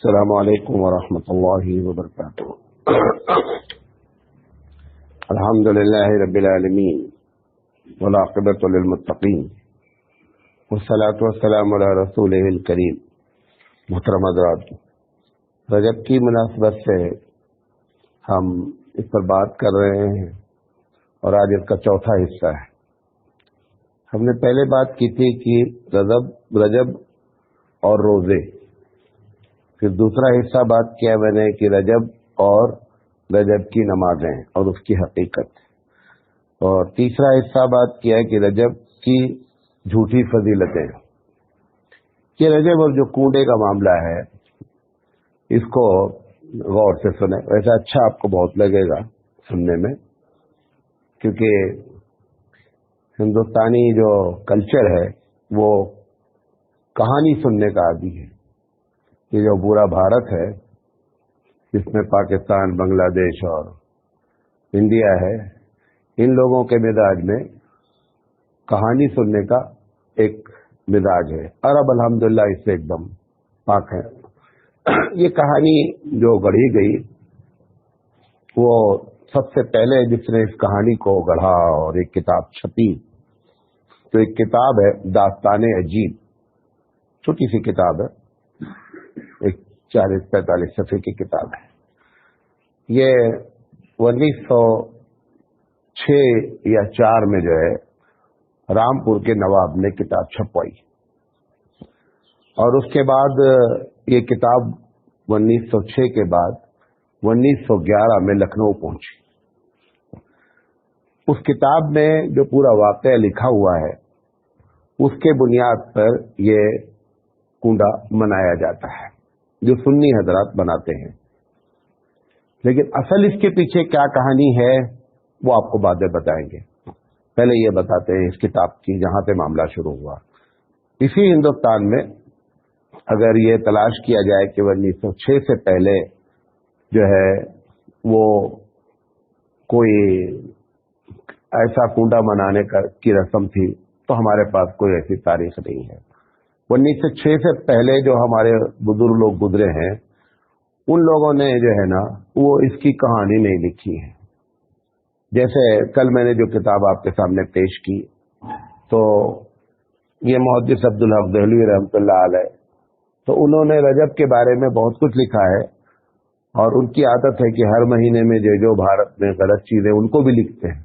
السلام علیکم ورحمۃ اللہ وبرکاتہ۔ الحمد للہ رب العالمین والعاقبۃ للمتقین والصلاۃ والسلام علی رسولہ الکریم۔ محترم حضرات، رجب کی مناسبت سے ہم اس پر بات کر رہے ہیں اور آج اس کا چوتھا حصہ ہے۔ ہم نے پہلے بات کی تھی کہ رجب اور روزے، پھر دوسرا حصہ بات کیا میں نے کہ رجب اور رجب کی نمازیں اور اس کی حقیقت، اور تیسرا حصہ بات کیا کہ رجب کی جھوٹی فضیلتیں۔ یہ رجب اور جو کنڈے کا معاملہ ہے اس کو غور سے سنیں، ویسا اچھا آپ کو بہت لگے گا سننے میں، کیونکہ ہندوستانی جو کلچر ہے وہ کہانی سننے کا عادی ہے۔ یہ جو پورا بھارت ہے جس میں پاکستان، بنگلہ دیش اور انڈیا ہے، ان لوگوں کے مزاج میں کہانی سننے کا ایک مزاج ہے۔ عرب الحمدللہ اس سے ایک دم پاک ہے۔ یہ کہانی جو گڑھی گئی وہ سب سے پہلے جس نے اس کہانی کو گڑھا اور ایک کتاب چھپی، تو ایک کتاب ہے داستان عجیب، چھوٹی سی کتاب ہے، ایک 40-45 صفحے کی کتاب ہے۔ یہ 1906 یا 4 میں جو ہے رامپور کے نواب نے کتاب چھپوائی، اور اس کے بعد یہ کتاب 1906 کے بعد 1911 میں لکھنؤ پہنچی۔ اس کتاب میں جو پورا واقعہ لکھا ہوا ہے اس کے بنیاد پر یہ کنڈا منایا جاتا ہے جو سنی حضرات بناتے ہیں، لیکن اصل اس کے پیچھے کیا کہانی ہے وہ آپ کو بعد میں بتائیں گے۔ پہلے یہ بتاتے ہیں اس کتاب کی جہاں سے معاملہ شروع ہوا۔ اسی ہندوستان میں اگر یہ تلاش کیا جائے کہ 1906 سے پہلے جو ہے وہ کوئی ایسا کنڈا منانے کی رسم تھی تو ہمارے پاس کوئی ایسی تاریخ نہیں ہے۔ 1906 سے پہلے جو ہمارے بزرگ لوگ گزرے ہیں ان لوگوں نے جو ہے نا وہ اس کی کہانی نہیں لکھی ہے۔ جیسے کل میں نے جو کتاب آپ کے سامنے پیش کی تو یہ محدث عبدالحق دہلوی رحمۃ اللہ علیہ، تو انہوں نے رجب کے بارے میں بہت کچھ لکھا ہے، اور ان کی عادت ہے کہ ہر مہینے میں جو بھارت میں غلط چیزیں ان کو بھی لکھتے ہیں،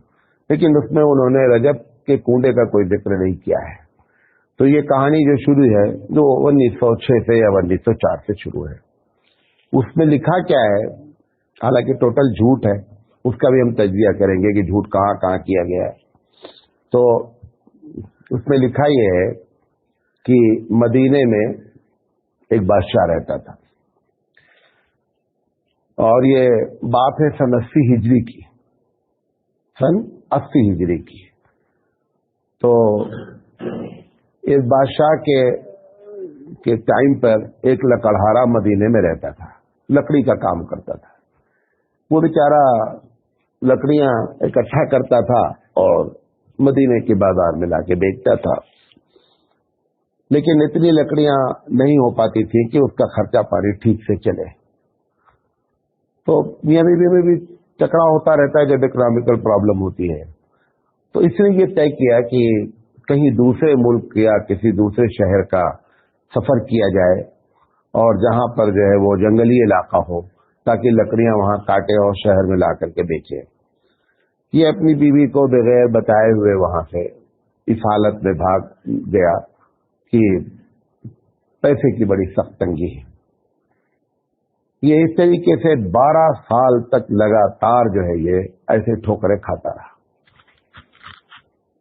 لیکن اس میں انہوں نے رجب کے کنڈے کا کوئی ذکر نہیں کیا ہے۔ تو یہ کہانی جو شروع ہے جو 1906 سے یا 1904 سے شروع ہے، اس میں لکھا کیا ہے، حالانکہ ٹوٹل جھوٹ ہے، اس کا بھی ہم تجزیہ کریں گے کہ جھوٹ کہاں کہاں کیا گیا ہے۔ تو اس میں لکھا یہ ہے کہ مدینے میں ایک بادشاہ رہتا تھا، اور یہ بات ہے سن 80 ہجری کی، سن 80 ہجری کی۔ تو اس بادشاہ کے ٹائم پر ایک لکڑہارا مدینے میں رہتا تھا، لکڑی کا کام کرتا تھا۔ وہ بیچارہ لکڑیاں اکٹھا کرتا تھا اور مدینے کے بازار میں لا کے بیچتا تھا، لیکن اتنی لکڑیاں نہیں ہو پاتی تھی کہ اس کا خرچہ پانی ٹھیک سے چلے۔ تو میاں بیوی میں بھی ٹکراؤ ہوتا رہتا ہے جب اکنامیکل پرابلم ہوتی ہے۔ تو اس نے یہ طے کیا کہ کہیں دوسرے ملک یا کسی دوسرے شہر کا سفر کیا جائے، اور جہاں پر جو ہے وہ جنگلی علاقہ ہو تاکہ لکڑیاں وہاں کاٹے اور شہر میں لا کر کے بیچے۔ یہ اپنی بیوی کو بغیر بتائے ہوئے وہاں سے اس حالت میں بھاگ گیا کہ پیسے کی بڑی سخت تنگی ہے۔ یہ اس طریقے سے 12 سال تک لگاتار جو ہے یہ ایسے ٹھوکریں کھاتا رہا۔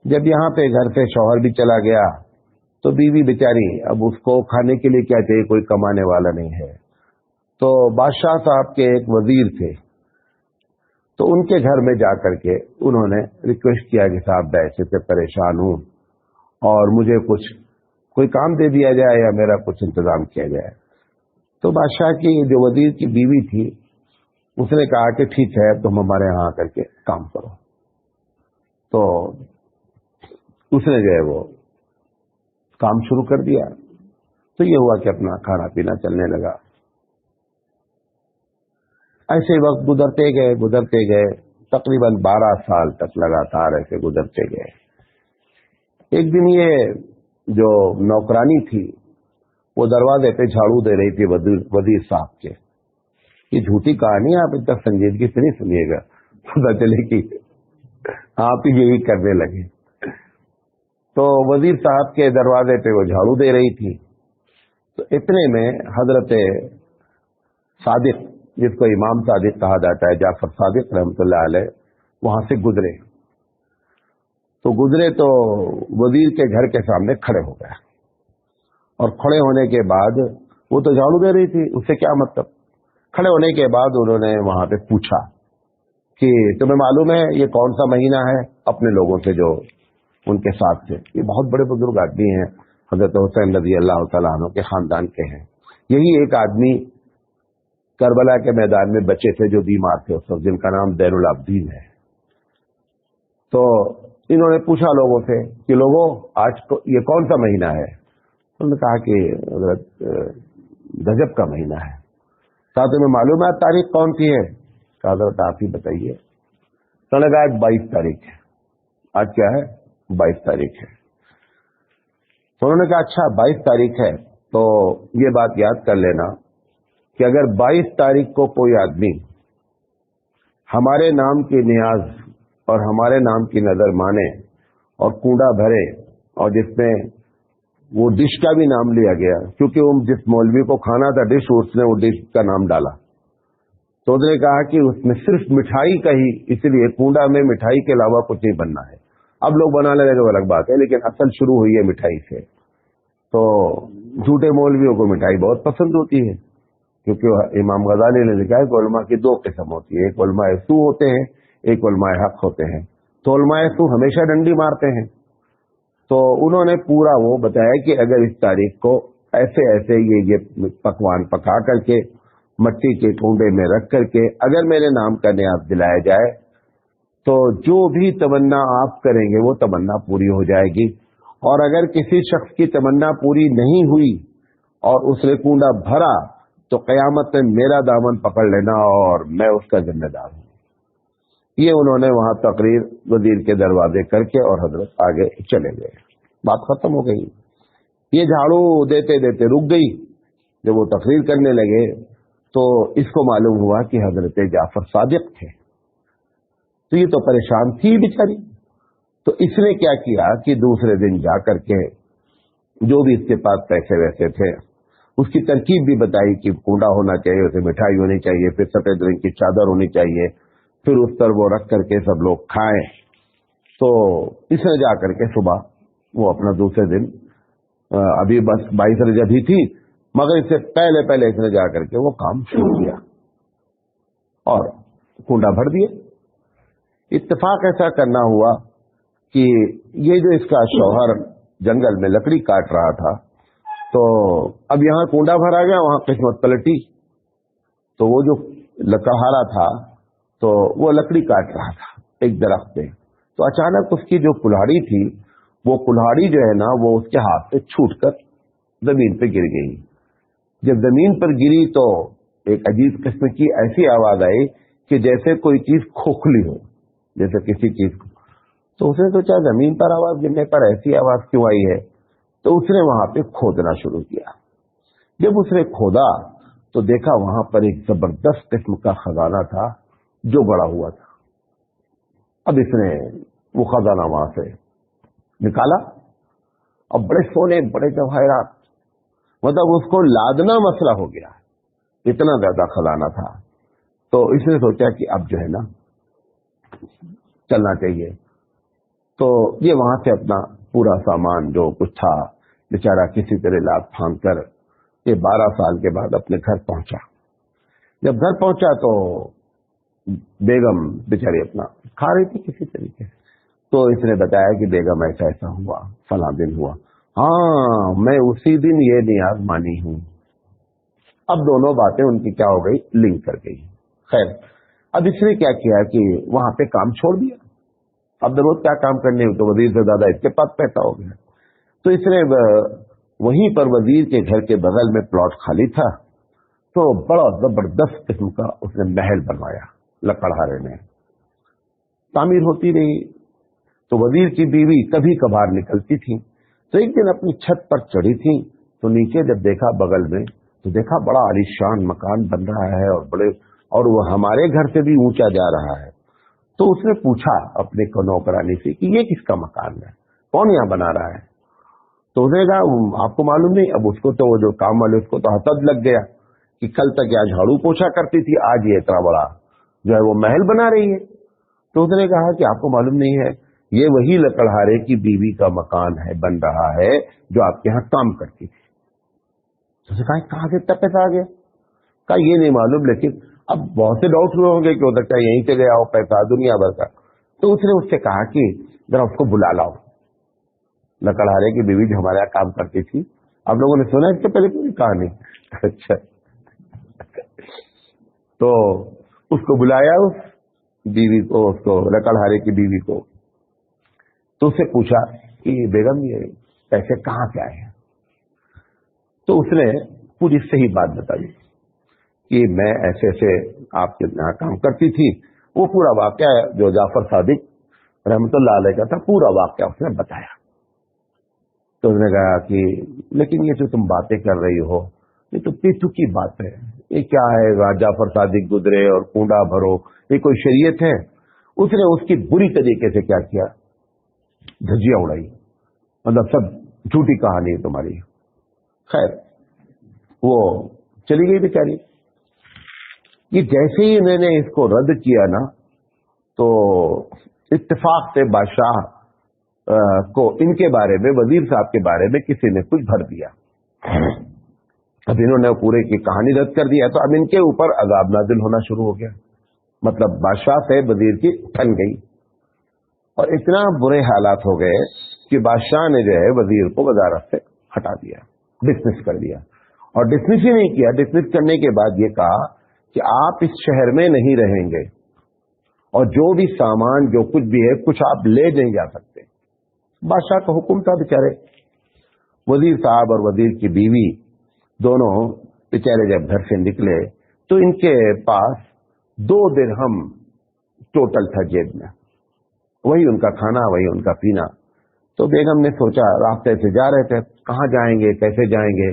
جب یہاں پہ گھر سے شوہر بھی چلا گیا تو بیوی بیچاری اب اس کو کھانے کے لیے کیا چاہیے، کوئی کمانے والا نہیں ہے۔ تو بادشاہ صاحب کے ایک وزیر تھے، تو ان کے گھر میں جا کر کے انہوں نے ریکویسٹ کیا کہ صاحب میں ایسے سے پریشان ہوں اور مجھے کوئی کام دے دیا جائے یا میرا کچھ انتظام کیا جائے۔ تو بادشاہ کی جو وزیر کی بیوی تھی اس نے کہا کہ ٹھیک ہے تم ہمارے یہاں آ کر کے کام کرو۔ تو اس نے جو ہے وہ کام شروع کر دیا، تو یہ ہوا کہ اپنا کھانا پینا چلنے لگا. ایسے وقت گزرتے گئے تقریباً 12 سال تک لگاتار ایسے گزرتے گئے. ایک دن یہ جو نوکرانی تھی وہ دروازے پہ جھاڑو دے رہی تھی وزیر صاحب کے. یہ جھوٹی کہانی آپ اتنا سنجیدگی سے نہیں سنیے گا, پتہ چلے کہ آپ ہی یہی کرنے لگے. تو وزیر صاحب کے دروازے پہ وہ جھاڑو دے رہی تھی. تو اتنے میں حضرت صادق, جس کو امام صادق کہا جاتا ہے, جعفر صادق رحمۃ اللہ علیہ, وہاں سے گزرے. تو وزیر کے گھر کے سامنے کھڑے ہو گئے, اور کھڑے ہونے کے بعد وہ تو جھاڑو دے رہی تھی, اس سے کیا مطلب. کھڑے ہونے کے بعد انہوں نے وہاں پہ پوچھا کہ تمہیں معلوم ہے یہ کون سا مہینہ ہے, اپنے لوگوں سے جو ان کے ساتھ تھے. یہ بہت بڑے بزرگ آدمی ہیں, حضرت حسین رضی اللہ تعالیٰ عنہ کے خاندان کے ہیں. یہی ایک آدمی کربلا کے میدان میں بچے تھے جو بیمار تھے اس وقت, جن کا نام زین العابدین ہے. تو انہوں نے پوچھا لوگوں سے کہ لوگوں آج یہ کون سا مہینہ ہے. انہوں نے کہا کہ حضرت رجب کا مہینہ ہے. کہا تمہیں معلوم ہے تاریخ کون سی ہے. کہا حضرت آپ ہی بتائیے. تو نے کہا آج 22 تاریخ ہے. آج کیا ہے؟ 22 تاریخ ہے. تو انہوں نے کہا اچھا 22 تاریخ ہے, تو یہ بات یاد کر لینا کہ اگر 22 تاریخ کو کوئی آدمی ہمارے نام کی نیاز اور ہمارے نام کی نظر مانے اور کنڈا بھرے, اور جس میں وہ ڈش کا بھی نام لیا گیا, کیونکہ وہ جس مولوی کو کھانا تھا ڈش, اس نے وہ ڈش کا نام ڈالا. تو اس نے کہا کہ اس میں صرف مٹھائی کا ہی, اس لیے کنڈا میں مٹھائی کے علاوہ کچھ نہیں بننا ہے. اب لوگ بنانے لگے وہ الگ بات ہے, لیکن اصل شروع ہوئی ہے مٹھائی سے. تو جھوٹے مولویوں کو مٹھائی بہت پسند ہوتی ہے, کیونکہ امام غزالی نے لکھا ہے کہ علماء کی 2 قسم ہوتی ہے, ایک علماء سو ہوتے ہیں, ایک علماء حق ہوتے ہیں. تو علماء سو ہمیشہ ڈنڈی مارتے ہیں. تو انہوں نے پورا وہ بتایا کہ اگر اس تاریخ کو ایسے ایسے یہ پکوان پکا کر کے مٹی کے کنڈے میں رکھ کر کے اگر میرے نام کا نیاز دلایا جائے تو جو بھی تمنا آپ کریں گے وہ تمنا پوری ہو جائے گی. اور اگر کسی شخص کی تمنا پوری نہیں ہوئی اور اس نے کنڈا بھرا تو قیامت میں میرا دامن پکڑ لینا اور میں اس کا ذمہ دار ہوں. یہ انہوں نے وہاں تقریر وزیر کے دروازے کر کے اور حضرت آگے چلے گئے. بات ختم ہو گئی. یہ جھاڑو دیتے دیتے رک گئی. جب وہ تقریر کرنے لگے تو اس کو معلوم ہوا کہ حضرت جعفر صادق تھے. تو یہ تو پریشان تھی بیچاری. تو اس نے کیا کیا کہ دوسرے دن جا کر کے جو بھی اس کے پاس پیسے ویسے تھے اس کی ترکیب بھی بتائی کہ کنڈا ہونا چاہیے, اسے مٹھائی ہونی چاہیے, پھر سفید رنگ کی چادر ہونی چاہیے, پھر اس پر وہ رکھ کر کے سب لوگ کھائیں. تو اس نے جا کر کے صبح وہ اپنا دوسرے دن, ابھی بس 22 رجب ہی تھی مگر اس سے پہلے پہلے اس نے جا کر کے وہ کام شروع کیا اور کنڈا بھر دیا. اتفاق ایسا کرنا ہوا کہ یہ جو اس کا شوہر جنگل میں لکڑی کاٹ رہا تھا تو اب یہاں کنڈا بھرا گیا, وہاں قسمت پلٹی. تو وہ جو لکڑہارا تھا تو وہ لکڑی کاٹ رہا تھا ایک درخت پہ. تو اچانک اس کی جو کلہاڑی تھی وہ کلہاڑی جو ہے نا وہ اس کے ہاتھ سے چھوٹ کر زمین پہ گر گئی. جب زمین پر گری تو ایک عجیب قسم کی ایسی آواز آئی کہ جیسے کوئی چیز کھوکھلی ہو, جیسے کسی چیز کو. تو اس نے سوچا زمین پر آواز گرنے پر ایسی آواز کیوں آئی ہے. تو اس نے وہاں پہ کھودنا شروع کیا. جب اس نے کھودا تو دیکھا وہاں پر ایک زبردست قسم کا خزانہ تھا جو گڑا ہوا تھا. اب اس نے وہ خزانہ وہاں سے نکالا اور بڑے سونے بڑے جواہرات, مطلب اس کو لادنا مسئلہ ہو گیا, اتنا زیادہ خزانہ تھا. تو اس نے سوچا کہ اب جو ہے نا چلنا چاہیے. تو یہ وہاں سے اپنا پورا سامان جو کچھ تھا بیچارہ کسی طرح لاد پھاند کر یہ 12 سال کے بعد اپنے گھر پہنچا. جب گھر پہنچا تو بیگم بیچاری اپنا کھا رہی تھی کسی طریقے سے. تو اس نے بتایا کہ بیگم ایسا ایسا ہوا, فلاں دن ہوا. ہاں میں اسی دن یہ نیاز مانی ہوں. اب دونوں باتیں ان کی کیا ہو گئی, لنک کر گئی. خیر اب اس نے کیا کیا کہ وہاں پہ کام چھوڑ دیا. اب روز کیا کام کرنے, تو وزیر سے زیادہ اس کے پاس پیسہ ہو گیا. تو اس نے وہیں پر وزیر کے گھر کے بغل میں پلاٹ خالی تھا، تو بڑا زبردست قسم کا اس نے محل بنوایا لکڑہارے نے. تعمیر ہوتی رہی. تو وزیر کی بیوی کبھی کبھار نکلتی تھی، تو ایک دن اپنی چھت پر چڑھی تھی، تو نیچے جب دیکھا بغل میں، تو دیکھا بڑا عالیشان مکان بن رہا ہے اور وہ ہمارے گھر سے بھی اونچا جا رہا ہے. تو اس نے پوچھا اپنے نوکرانی سے کہ یہ کس کا مکان ہے، کون یہاں بنا رہا ہے؟ تو اس نے کہا آپ کو معلوم نہیں. اب اس کو تو وہ جو کام والے اس کو تو حسد لگ گیا کہ کل تک یہاں جھاڑو پوچھا کرتی تھی، آج یہ اتنا بڑا جو ہے وہ محل بنا رہی ہے. تو اس نے کہا کہ آپ کو معلوم نہیں ہے، یہ وہی لکڑہارے کی بیوی کا مکان ہے، بن رہا ہے جو آپ کے یہاں کام کرتی تھی. تو اس نے کہا کہاں سے اتنا پیسہ آ گیا؟ کہا یہ نہیں معلوم، لیکن اب بہت سے ڈاؤٹ ہوئے ہوں گے کہ ہو سکتا ہے یہیں سے گیا ہو پیسہ دنیا بھر کا. تو اس نے اس سے کہا کہ ذرا اس کو بلا لاؤ، لکڑہارے کی بیوی جو ہمارے یہاں کام کرتی تھی. آپ لوگوں نے سنا اس سے پہلے کوئی کہانی؟ اچھا. تو اس کو بلایا، اس بیوی کو، اس کو لکڑہارے کی بیوی کو. تو اس سے پوچھا کہ بیگم یہ پیسے کہاں سے آئے ہیں؟ تو اس نے پوری صحیح بات بتائی کہ میں ایسے ایسے آپ کے یہاں کام کرتی تھی. وہ پورا واقعہ جو جعفر صادق رحمۃ اللہ علیہ کا تھا، پورا واقعہ اس نے بتایا. تو اس نے کہا کہ لیکن یہ جو تم باتیں کر رہی ہو یہ تو پیتو کی بات ہے، یہ کیا ہے جعفر صادق گزرے اور کنڈا بھرو، یہ کوئی شریعت ہے؟ اس نے اس کی بری طریقے سے کیا کیا، دھجیاں اڑائی، مطلب سب جھوٹی کہانی ہے تمہاری. خیر وہ چلی گئی بیچاری. یہ جیسے ہی میں نے اس کو رد کیا نا، تو اتفاق سے بادشاہ کو ان کے بارے میں، وزیر صاحب کے بارے میں کسی نے کچھ بھر دیا. اب انہوں نے پورے کی کہانی رد کر دیا، تو اب ان کے اوپر عذاب نازل ہونا شروع ہو گیا. مطلب بادشاہ سے وزیر کی ٹھن گئی، اور اتنا برے حالات ہو گئے کہ بادشاہ نے جو ہے وزیر کو وزارت سے ہٹا دیا، ڈسمس کر دیا. اور ڈسمس ہی نہیں کیا، ڈسمس کرنے کے بعد یہ کہا کہ آپ اس شہر میں نہیں رہیں گے، اور جو بھی سامان جو کچھ بھی ہے کچھ آپ لے نہیں جا سکتے. بادشاہ کا حکم تھا. بیچارے وزیر صاحب اور وزیر کی بیوی دونوں بیچارے جب گھر سے نکلے تو ان کے پاس 2 درہم ٹوٹل تھا جیب میں، وہی ان کا کھانا، وہی ان کا پینا. تو بیگم نے سوچا، راستے سے جا رہے تھے، کہاں جائیں گے، کیسے جائیں گے؟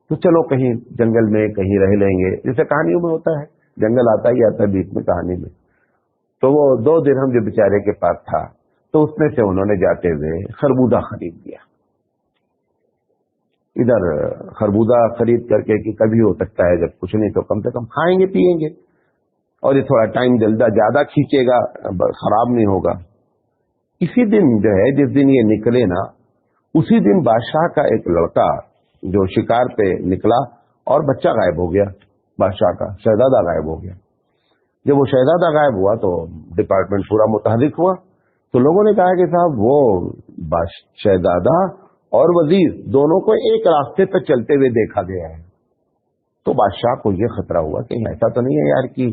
تو چلو کہیں جنگل میں کہیں رہ لیں گے، جیسے کہانیوں میں ہوتا ہے، جنگل آتا ہی آتا ہے بیچ میں کہانی میں. تو وہ 2 درہم جو بیچارے کے پاس تھا، تو اس میں سے انہوں نے جاتے ہوئے خربوزہ خرید لیا. ادھر خربوزہ خرید کر کے کہ کبھی ہو سکتا ہے جب کچھ نہیں تو کم سے کم کھائیں گے پیئیں گے، اور یہ تھوڑا ٹائم زیادہ کھینچے گا، خراب نہیں ہوگا. اسی دن جو ہے جس دن یہ نکلے نا، اسی دن بادشاہ کا ایک لڑکا جو شکار پہ نکلا اور بچہ غائب ہو گیا. بادشاہ کا شہزادہ غائب ہو گیا. جب وہ شہزادہ غائب ہوا تو ڈپارٹمنٹ پورا متحرک ہوا. تو لوگوں نے کہا کہ صاحب وہ شہزادہ اور وزیر دونوں کو ایک راستے پہ چلتے ہوئے دیکھا گیا ہے. تو بادشاہ کو یہ خطرہ ہوا کہ ایسا تو نہیں ہے یار کہ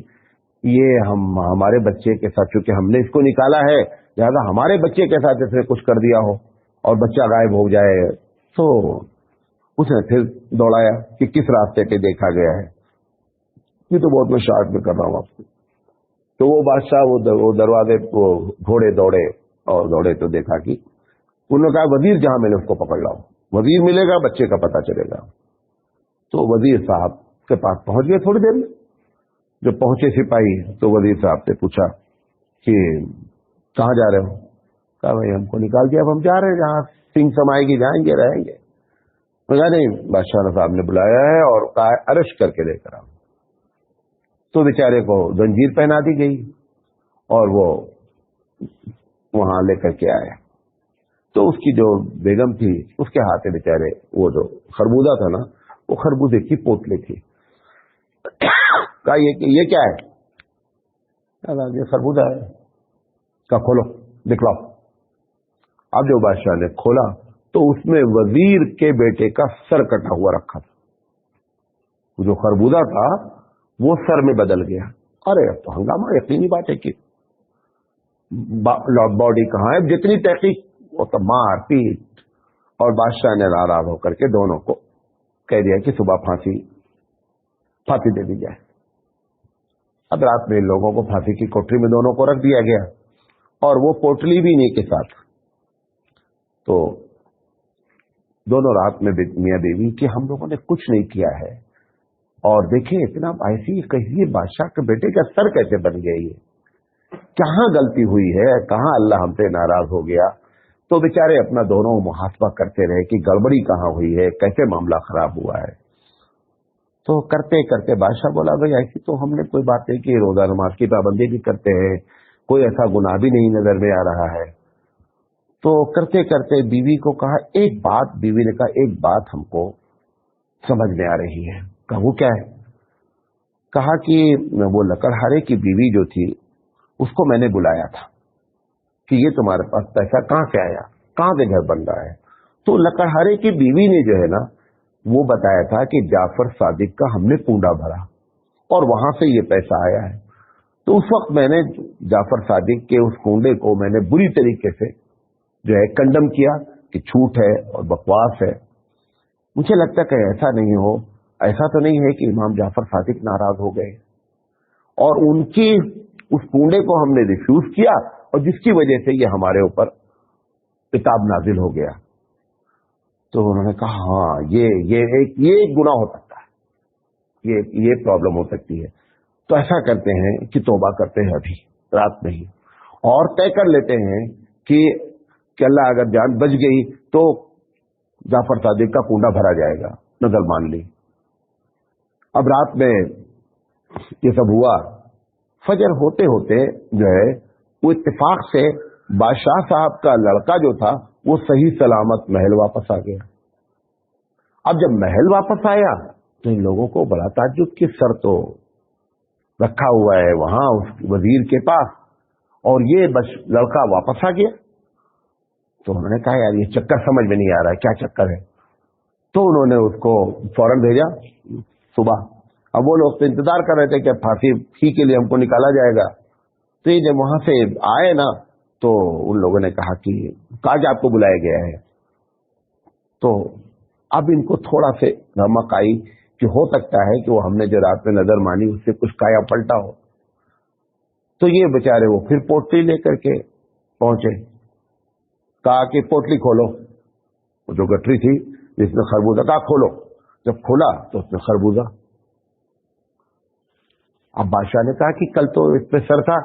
یہ ہمارے بچے کے ساتھ، چونکہ ہم نے اس کو نکالا ہے لہٰذا ہمارے بچے کے ساتھ اس نے کچھ کر دیا ہو اور بچہ غائب ہو جائے. تو اس نے پھر دوڑایا کہ کس راستے پہ دیکھا گیا ہے. یہ تو بہت میں شارٹ میں کر رہا ہوں آپ کو. تو وہ بادشاہ وہ دروازے وہ گھوڑے دوڑے اور دوڑے تو دیکھا کہ انہوں نے کہا وزیر جہاں ملے اس کو پکڑ لاؤ، وزیر ملے گا بچے کا پتہ چلے گا. تو وزیر صاحب کے پاس پہنچ گئے. تھوڑی دیر میں جب پہنچے سپاہی تو وزیر صاحب سے پوچھا کہ کہاں جا رہے ہو؟ کہا بھائی ہم کو نکال دیا، اب ہم جا رہے ہیں جہاں سنگھ سمائے گی، جائیں گے رہیں گے. کہا نہیں، بادشاہ صاحب نے بلایا ہے اور کہا ارسٹ کر کے لے کر آؤ. تو بیچارے کو زنجیر پہنا دی گئی اور وہ وہاں لے کر کے آیا. تو اس کی جو بیگم تھی اس کے ہاتھ بیچارے وہ جو خربوزہ تھا نا، وہ خربوزے کی پوتلی تھی. کہا یہ کیا ہے؟ یہ خربوزہ ہے. کہا کھولو دکھلاؤ. اب جو بادشاہ نے کھولا تو اس میں وزیر کے بیٹے کا سر کٹا ہوا رکھا تھا. جو خربوزہ تھا وہ سر میں بدل گیا. ارے اب تو ہنگامہ، یقینی بات ہے کہ باڈی کہاں ہے. جتنی تحقیق وہ تو مار پیٹ اور بادشاہ نے ناراض ہو کر کے دونوں کو کہہ دیا کہ صبح پھانسی دے دی جائے. اب رات میں ان لوگوں کو پھانسی کی کوٹری میں دونوں کو رکھ دیا گیا, اور وہ پوٹلی بھی نہیں کے ساتھ. تو دونوں رات میں میاں بیوی کہ ہم لوگوں نے کچھ نہیں کیا ہے, اور دیکھیں اتنا ایسی کہیے بادشاہ کے بیٹے کا سر کیسے بن گیا, یہ کہاں غلطی ہوئی ہے, کہاں اللہ ہم سے ناراض ہو گیا. تو بیچارے اپنا دونوں محاسبہ کرتے رہے کہ گڑبڑی کہاں ہوئی ہے, کیسے معاملہ خراب ہوا ہے. تو کرتے کرتے بادشاہ بولا بھائی ایسی تو ہم نے کوئی بات نہیں کی, روزہ نماز کی پابندی بھی کرتے ہیں, کوئی ایسا گناہ بھی نہیں نظر میں آ رہا ہے. تو کرتے کرتے بیوی کو کہا ایک بات, بیوی نے کہا ایک بات ہم کو سمجھ میں آ رہی ہے. کہا وہ کیا ہے؟ کہا کہ وہ لکڑہارے کی بیوی جو تھی اس کو میں نے بلایا تھا کہ یہ تمہارے پاس پیسہ کہاں سے آیا, کہاں سے گھر بن رہا ہے. تو لکڑہارے کی بیوی نے جو ہے نا وہ بتایا تھا کہ جعفر صادق کا ہم نے کنڈا بھرا اور وہاں سے یہ پیسہ آیا ہے. تو اس وقت میں نے جعفر صادق کے اس کنڈے کو میں نے بری طریقے سے جو ہے کنڈم کیا کہ جھوٹ ہے اور بکواس ہے. مجھے لگتا ہے کہ ایسا نہیں ہو, ایسا تو نہیں ہے کہ امام جعفر صادق ناراض ہو گئے اور ان کی اس کنڈے کو ہم نے ریفیوز کیا اور جس کی وجہ سے یہ ہمارے اوپر کتاب نازل ہو گیا. تو انہوں نے کہا ہاں یہ ایک گناہ ہو سکتا ہے, یہ پرابلم ہو سکتی ہے. تو ایسا کرتے ہیں کہ توبہ کرتے ہیں ابھی رات میں ہی, اور طے کر لیتے ہیں کہ اللہ اگر جان بچ گئی تو جعفر صادق کا کنڈا بھرا جائے گا, نظر مان لی. اب رات میں یہ سب ہوا. فجر ہوتے ہوتے جو ہے وہ اتفاق سے بادشاہ صاحب کا لڑکا جو تھا وہ صحیح سلامت محل واپس آ گیا. اب جب محل واپس آیا تو ان لوگوں کو بڑا تعجب کہ سر تو رکھا ہوا ہے وہاں اس وزیر کے پاس اور یہ بس لڑکا واپس آ گیا. تو انہوں نے کہا یار یہ چکر سمجھ میں نہیں آ رہا ہے, کیا چکر ہے. تو انہوں نے اس کو فوراً بھیجا صبح. اب وہ لوگ تو انتظار کر رہے تھے کہ پھانسی ہی کے لیے ہم کو نکالا جائے گا. تو یہ جب وہاں سے آئے نا تو ان لوگوں نے کہا کہ آج آپ کو بلایا گیا ہے. تو اب ان کو تھوڑا سے رمق آئی کہ ہو سکتا ہے کہ وہ ہم نے جو رات میں نظر مانی اس سے کچھ کایا پلٹا ہو. تو یہ بیچارے وہ پھر پوٹلی لے کر کے پہنچے. کہا کہ پوٹلی کھولو, جو گٹری تھی جس میں خربوزہ, کہا کھولو. جب کھولا تو اس میں خربوزہ. اب بادشاہ نے کہا کہ کل تو اس پہ سر تھا.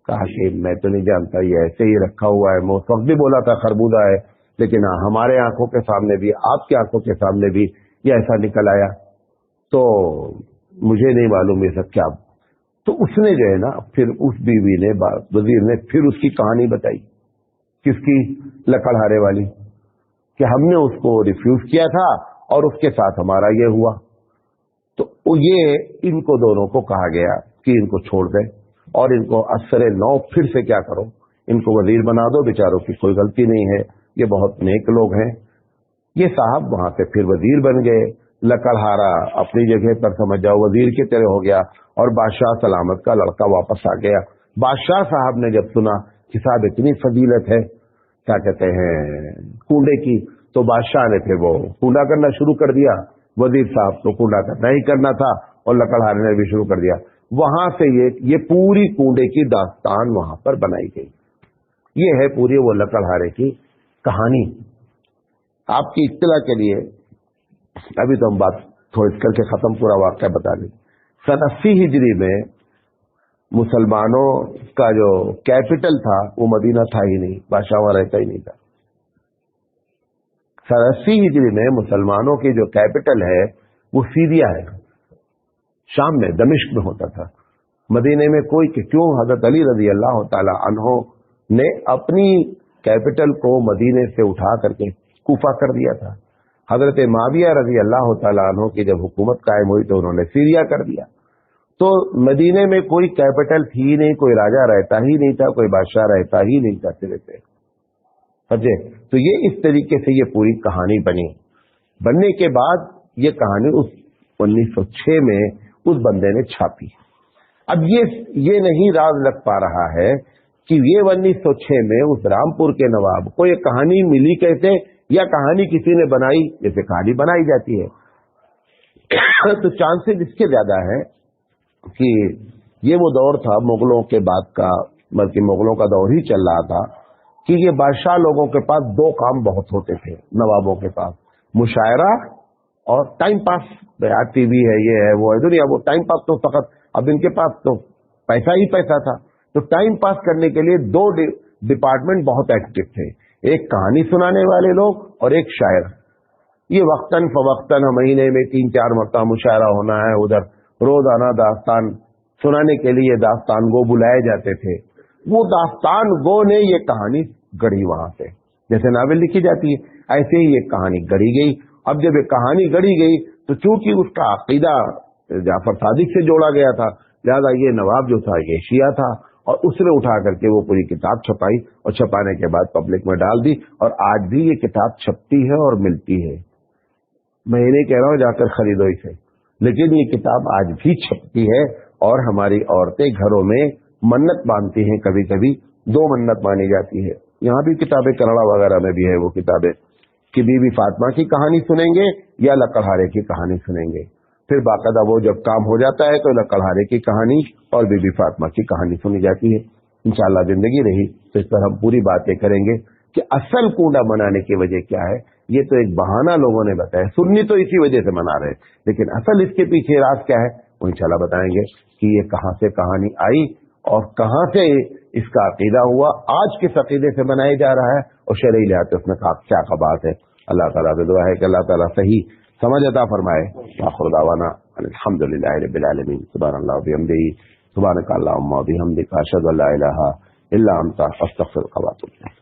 کہا کہ میں تو نہیں جانتا, یہ ایسے ہی رکھا ہوا ہے, میں اس وقت بھی بولا تھا خربوزہ ہے, لیکن ہمارے آنکھوں کے سامنے بھی آپ کی آنکھوں کے سامنے بھی یہ ایسا نکل آیا, تو مجھے نہیں معلوم یہ سب کیا. تو اس نے جو ہے نا پھر اس بیوی نے وزیر نے پھر اس کی کہانی بتائی. کس کی؟ لکڑہارے والی, کہ ہم نے اس کو ریفیوز کیا تھا اور اس کے ساتھ ہمارا یہ ہوا. تو یہ ان کو دونوں کو کہا گیا کہ ان کو چھوڑ دیں اور ان کو اثر نو پھر سے کیا کرو, ان کو وزیر بنا دو. بیچاروں کی کوئی غلطی نہیں ہے, یہ بہت نیک لوگ ہیں. یہ صاحب وہاں سے پھر وزیر بن گئے. لکڑہارا اپنی جگہ پر سمجھ جاؤ وزیر کی طرح ہو گیا, اور بادشاہ سلامت کا لڑکا واپس آ گیا. بادشاہ صاحب نے جب سنا کہ صاحب اتنی فضیلت ہے کیا کہتے ہیں کنڈے کی, تو بادشاہ نے پھر وہ کنڈا کرنا شروع کر دیا. وزیر صاحب تو کنڈا کرنا ہی کرنا تھا اور لکڑہارے نے بھی شروع کر دیا. وہاں سے یہ پوری کنڈے کی داستان وہاں پر بنائی گئی. یہ ہے پوری وہ لکڑہارے کی کہانی. آپ کی اطلاع کے لیے ابھی تو ہم بات تھوڑی کر کے ختم پورا واقعہ بتا دیں. سن 80 ہجری میں مسلمانوں کا جو کیپٹل تھا وہ مدینہ تھا ہی نہیں, بادشاہ وہاں رہتا ہی نہیں تھا. سن 80 ہجری میں مسلمانوں کی جو کیپٹل ہے وہ سیریا ہے, شام میں دمشق میں ہوتا تھا. مدینے میں کوئی کیوں حضرت علی رضی اللہ تعالی عنہ نے اپنی کیپٹل کو مدینے سے اٹھا کر کے کوفہ کر دیا تھا. حضرت معاویہ رضی اللہ تعالی عنہ کی جب حکومت قائم ہوئی تو انہوں نے سیریا کر دیا. تو مدینے میں کوئی کیپٹل تھی نہیں, کوئی راجا رہتا ہی نہیں تھا, کوئی بادشاہ رہتا ہی نہیں تھا سرے سے. سمجھے؟ تو یہ اس طریقے سے یہ پوری کہانی بنی. بننے کے بعد یہ کہانی اس 1906 میں اس بندے نے چھاپی. اب یہ نہیں راز لگ پا رہا ہے کہ یہ 1906 میں اس رامپور کے نواب کو یہ کہانی ملی کیسے, یا کہانی کسی نے بنائی، جیسے کہانی بنائی جاتی ہے تو چانسز اس کے زیادہ ہے کہ یہ وہ دور تھا مغلوں کے بعد کا، بلکہ مغلوں کا دور ہی چل رہا تھا کہ یہ بادشاہ لوگوں کے پاس دو کام بہت ہوتے تھے نوابوں کے پاس، مشاعرہ اور ٹائم پاس. ٹی وی ہے، یہ ہے، وہ ہے، دنیا وہ ٹائم پاس تو فقط اب ان کے پاس تو پیسہ ہی پیسہ تھا. تو ٹائم پاس کرنے کے لیے دو ڈپارٹمنٹ بہت ایکٹیو تھے، ایک کہانی سنانے والے لوگ اور ایک شاعر. یہ وقتاً فوقتاً مہینے میں 3-4 مرتبہ مشاعرہ ہونا ہے، ادھر روزانہ داستان سنانے کے لیے داستان گو بلائے جاتے تھے. وہ داستان گو نے یہ کہانی گڑھی وہاں سے، جیسے ناول لکھی جاتی ہے ایسے ہی یہ کہانی گڑھی گئی. اب جب یہ کہانی گڑھی گئی تو چونکہ اس کا عقیدہ جعفر صادق سے جوڑا گیا تھا، لہذا یہ نواب جو تھا یہ شیعہ تھا، اور اس نے اٹھا کر کے وہ پوری کتاب چھپائی، اور چھپانے کے بعد پبلک میں ڈال دی. اور آج بھی یہ کتاب چھپتی ہے اور ملتی ہے. میں یہ نہیں کہہ رہا ہوں جا کر خریدو اسے، لیکن یہ کتاب آج بھی چھپتی ہے. اور ہماری عورتیں گھروں میں منت مانتی ہیں، کبھی کبھی 2 منت مانی جاتی ہے. یہاں بھی کتابیں کنڑا وغیرہ میں بھی ہے وہ کتابیں کہ بی بی فاطمہ کی کہانی سنیں گے یا لکڑہارے کی کہانی سنیں گے. پھر باقاعدہ وہ جب کام ہو جاتا ہے تو لکڑہارے کی کہانی اور بی بی فاطمہ کی کہانی سنی جاتی ہے. انشاءاللہ زندگی رہی تو اس پر ہم پوری باتیں کریں گے کہ اصل کنڈا منانے کی وجہ کیا ہے. یہ تو ایک بہانہ لوگوں نے بتایا، سنی تو اسی وجہ سے منا رہے، لیکن اصل اس کے پیچھے راز کیا ہے وہ انشاءاللہ بتائیں گے کہ یہ کہاں سے کہانی آئی اور کہاں سے اس کا عقیدہ ہوا، آج کس عقیدے سے بنایا جا رہا ہے، اور شرعی لحاظ سے اس میں کیا بات ہے. اللہ تعالیٰ سے دعا ہے کہ اللہ تعالیٰ صحیح سمجھ عطا فرمائے. آخر دعوانا الحمدللہ رب العالمین. سبحان اللہ وبحمدہ، سبحانک اللہم وبحمدک، اشہد ان لا الہ الا انت، استغفرک واتوب الیک.